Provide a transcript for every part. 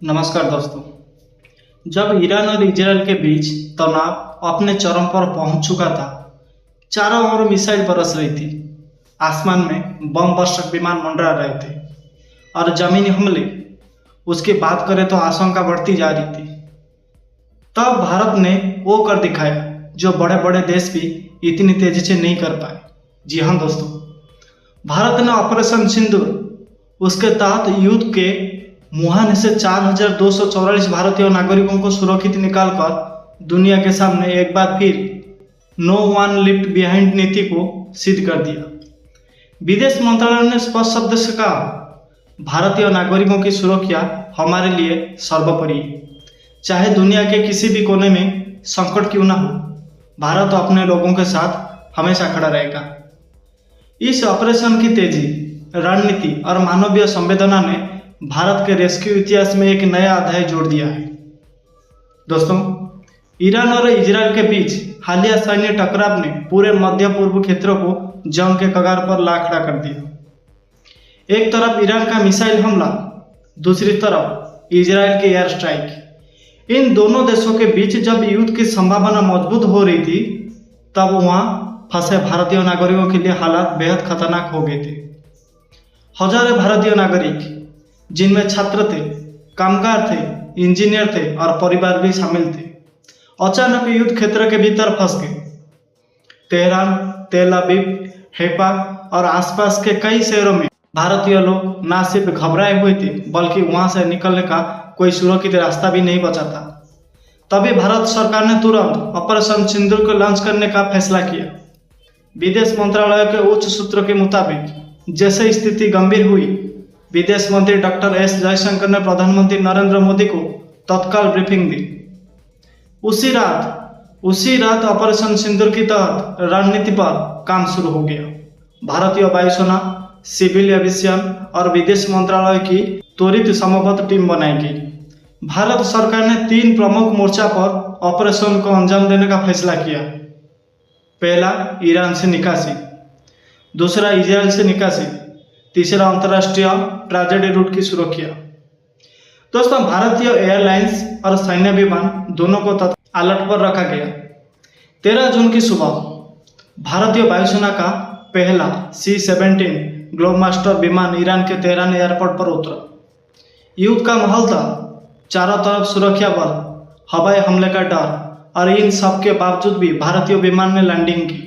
नमस्कार दोस्तों। जब ईरान और इजरायल के बीच तनाव अपने चरम पर पहुंच चुका था, चारों ओर मिसाइल बरस रही थी, आसमान में बम वर्षक विमान मंडरा रहे थे और जमीनी हमले उसकी बात करें तो आशंका बढ़ती जा रही थी। तब भारत ने वो कर दिखाया जो बड़े बड़े देश भी इतनी तेजी से नहीं कर पाए। जी हाँ दोस्तों, भारत ने ऑपरेशन सिंदूर उसके तहत युद्ध के मुहाने से 4,244 भारतीय नागरिकों को सुरक्षित निकालकर दुनिया के सामने एक बार फिर नो वन लिफ्ट बिहाइंड नीति को सिद्ध कर दिया। विदेश मंत्रालय ने स्पष्ट शब्द से कहा, भारतीय नागरिकों की सुरक्षा हमारे लिए सर्वोपरि है। चाहे दुनिया के किसी भी कोने में संकट क्यों ना हो, भारत अपने लोगों के साथ हमेशा खड़ा रहेगा। इस ऑपरेशन की तेजी, रणनीति और मानवीय संवेदना ने भारत के रेस्क्यू इतिहास में एक नया अध्याय जोड़ दिया है। दोस्तों, ईरान और इजरायल के बीच हालिया सैन्य टकराव ने पूरे मध्य पूर्व क्षेत्र को जंग के कगार पर ला खड़ा कर दिया। एक तरफ ईरान का मिसाइल हमला, दूसरी तरफ इजरायल की एयर स्ट्राइक। इन दोनों देशों के बीच जब युद्ध की संभावना मजबूत हो रही थी, तब वहां फंसे भारतीय नागरिकों के लिए हालात बेहद खतरनाक हो गए थे। हजारों भारतीय नागरिक, जिनमें छात्र थे, कामगार थे, इंजीनियर थे और परिवार भी शामिल थे, अचानक युद्ध क्षेत्र के भीतर फंस गए। तेहरान, तेल अवीव, हैफा और आसपास के कई शहरों में भारतीय लोग न सिर्फ घबराए हुए थे, बल्कि वहां से निकलने का कोई सुरक्षित रास्ता भी नहीं बचा था। तभी भारत सरकार ने तुरंत ऑपरेशन सिंदूर को लॉन्च करने का फैसला किया। विदेश मंत्रालय के उच्च सूत्रों के मुताबिक जैसे स्थिति गंभीर हुई, विदेश मंत्री डॉक्टर एस जयशंकर ने प्रधानमंत्री नरेंद्र मोदी को तत्काल ब्रीफिंग दी। उसी रात ऑपरेशन सिंदूर की तहत रणनीति पर काम शुरू हो गया। भारतीय वायुसेना, सिविल एविएशन और विदेश मंत्रालय की त्वरित समन्वित टीम बनाई गई। भारत सरकार ने 3 प्रमुख मोर्चा पर ऑपरेशन को अंजाम देने का फैसला किया। पहला, ईरान से निकासी, दूसरा इजरायल से निकासी, तीसरा अंतर्राष्ट्रीय ट्रेजेडी रूट की सुरक्षा। दोस्तों, भारतीय एयरलाइंस और सैन्य विमान दोनों को अलर्ट पर रखा गया। 13 जून की सुबह भारतीय वायुसेना का पहला C-17 ग्लोबमास्टर विमान ईरान के तेहरान एयरपोर्ट पर उतरा। युद्ध का माहौल था, चारों तरफ सुरक्षा बल, हवाई हमले का डर, और इन सब के बावजूद भी भारतीय विमान ने लैंडिंग की।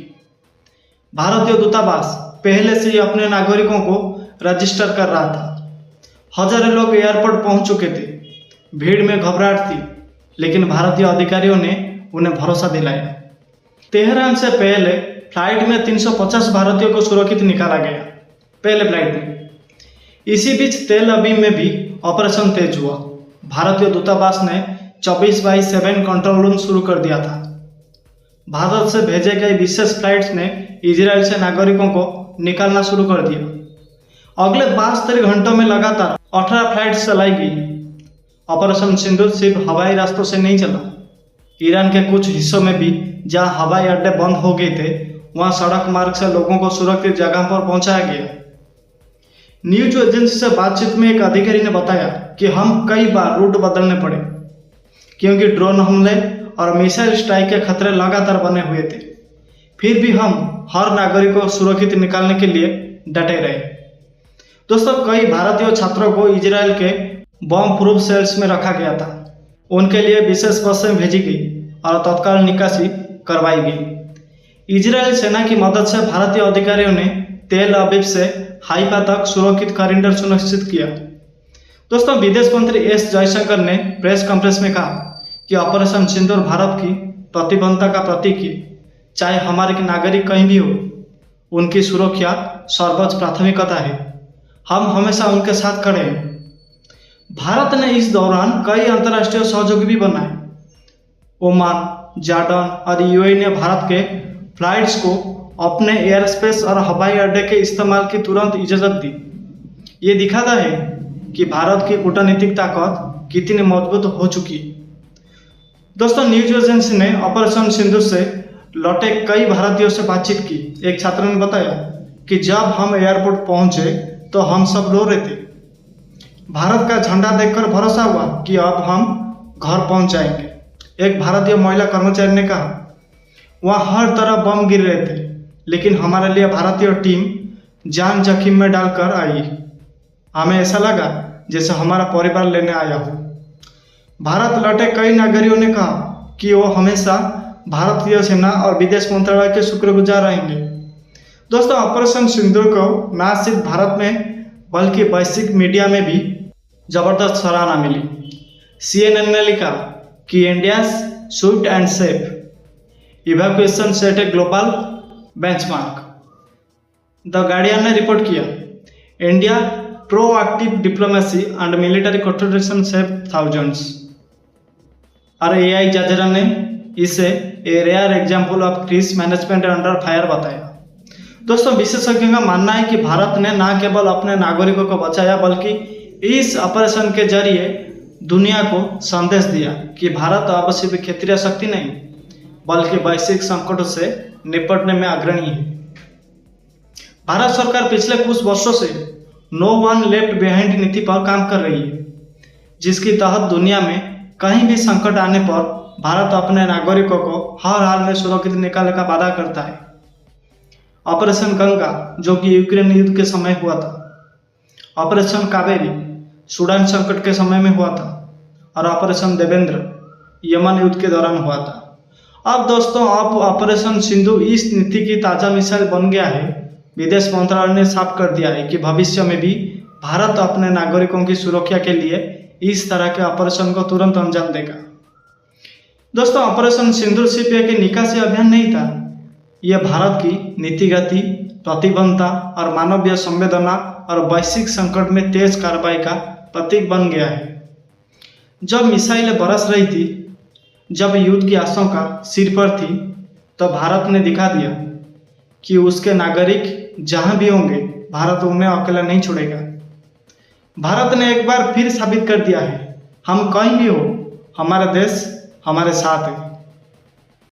भारतीय दूतावास पहले से ही अपने नागरिकों को रजिस्टर कर रहा था। हजारों लोग एयरपोर्ट पहुंच चुके थे। भीड़ में घबराहट थी, लेकिन भारतीय अधिकारियों ने उन्हें भरोसा दिलाया। तेहरान से पहले फ्लाइट में 350 भारतीयों को सुरक्षित निकाला गया, पहले फ्लाइट में। इसी बीच तेल अवीव में भी ऑपरेशन तेज हुआ। भारतीय दूतावास ने 24/7 कंट्रोल रूम शुरू कर दिया था। भारत से भेजे गए विशेष फ्लाइट्स ने इजरायल से नागरिकों को निकालना शुरू कर दिया। अगले 72 घंटों में लगातार 18 फ्लाइट्स चलाई गई। ऑपरेशन सिंदूर सिर्फ हवाई रास्तों से नहीं चला। ईरान के कुछ हिस्सों में भी जहां हवाई अड्डे बंद हो गए थे, वहां सड़क मार्ग से लोगों को सुरक्षित जगह पर पहुंचाया गया। न्यूज एजेंसी से बातचीत में एक अधिकारी ने बताया कि हम कई बार रूट बदलने पड़े, क्योंकि ड्रोन हमले और मिसाइल स्ट्राइक के खतरे लगातार बने हुए थे। फिर भी हम हर नागरिक को सुरक्षित निकालने के लिए डटे रहे। दोस्तों, कई भारतीय छात्रों को इजरायल के बम प्रूफ सेल्स में रखा गया था। उनके लिए विशेष बसें भेजी गई और तत्काल निकासी करवाई गई। इजरायल सेना की मदद से भारतीय अधिकारियों ने तेल अवीव से हाइफा तक सुरक्षित कॉरिडोर सुनिश्चित किया। दोस्तों, विदेश मंत्री एस जयशंकर ने प्रेस कॉन्फ्रेंस में कहा कि ऑपरेशन सिंदूर भारत की प्रतिबद्धता का प्रतीक है। चाहे हमारे नागरिक कहीं भी हो, उनकी सुरक्षा सर्वोच्च प्राथमिकता है। हम हमेशा उनके साथ खड़े हैं। भारत ने इस दौरान कई अंतर्राष्ट्रीय सहयोग भी बनाए। ओमान, जॉर्डन और यूएई ने भारत के फ्लाइट्स को अपने एयर स्पेस और हवाई अड्डे के इस्तेमाल की तुरंत इजाज़त दी। ये दिखाता है कि भारत की कूटनीतिक ताकत कितनी मजबूत हो चुकी है। दोस्तों, न्यूज एजेंसी ने ऑपरेशन सिंदूर से लौटे कई भारतीयों से बातचीत की। एक छात्र ने बताया कि जब हम एयरपोर्ट पहुंचे तो हम सब रो रहे थे, भारत का झंडा देखकर भरोसा हुआ कि अब हम घर पहुंच जाएंगे। एक भारतीय महिला कर्मचारी ने कहा, वहाँ हर तरफ बम गिर रहे थे, लेकिन हमारे लिए भारतीय टीम जान जोखिम में डालकर आई। हमें ऐसा लगा जैसे हमारा परिवार लेने आया हो। भारत लौटे कई नागरिकों ने कहा कि वो हमेशा भारतीय सेना और विदेश मंत्रालय के शुक्रगुजार रहेंगे। दोस्तों, ऑपरेशन सिंदूर को न सिर्फ भारत में बल्कि वैश्विक मीडिया में भी जबरदस्त सराहना मिली। CNN ने लिखा कि India swift and safe evacuation set a global benchmark. The Guardian ने रिपोर्ट किया, India proactive diplomacy and military coordination save thousands. और AI जाजरा ने इसे a rare example of crisis management under fire बताया। दोस्तों, विशेषज्ञों का मानना है कि भारत ने न केवल अपने नागरिकों को बचाया बल्कि इस ऑपरेशन के जरिए दुनिया को संदेश दिया कि भारत अब सिर्फ क्षेत्रीय शक्ति नहीं बल्कि वैश्विक संकटों से निपटने में अग्रणी है। भारत सरकार पिछले कुछ वर्षों से नो वन लेफ्ट बिहाइंड नीति पर काम कर रही है, जिसके तहत दुनिया में कहीं भी संकट आने पर भारत अपने नागरिकों को हर हाल में सुरक्षित निकालने का वादा करता है। ऑपरेशन गंगा, जो कि यूक्रेन युद्ध के समय हुआ था, ऑपरेशन कावेरी सूडान संकट के समय में हुआ था, और ऑपरेशन देवेंद्र यमन युद्ध के दौरान हुआ था। अब दोस्तों, अब ऑपरेशन सिंधु इस नीति की ताज़ा मिसाल बन गया है। विदेश मंत्रालय ने साफ कर दिया है कि भविष्य में भी भारत अपने नागरिकों की सुरक्षा के लिए इस तरह के ऑपरेशन को तुरंत अंजाम देगा। दोस्तों, ऑपरेशन सिंदूर सिर्फ एक निकासी अभियान नहीं था, यह भारत की नीतिगति, प्रतिबद्धता और मानवीय संवेदना और वैश्विक संकट में तेज कार्रवाई का प्रतीक बन गया है। जब मिसाइलें बरस रही थी, जब युद्ध की आशंका सिर पर थी, तो भारत ने दिखा दिया कि उसके नागरिक जहां भी होंगे, भारत उन्हें अकेला नहीं छोड़ेगा। भारत ने एक बार फिर साबित कर दिया है, हम कहीं भी हो, हमारा देश हमारे साथ है।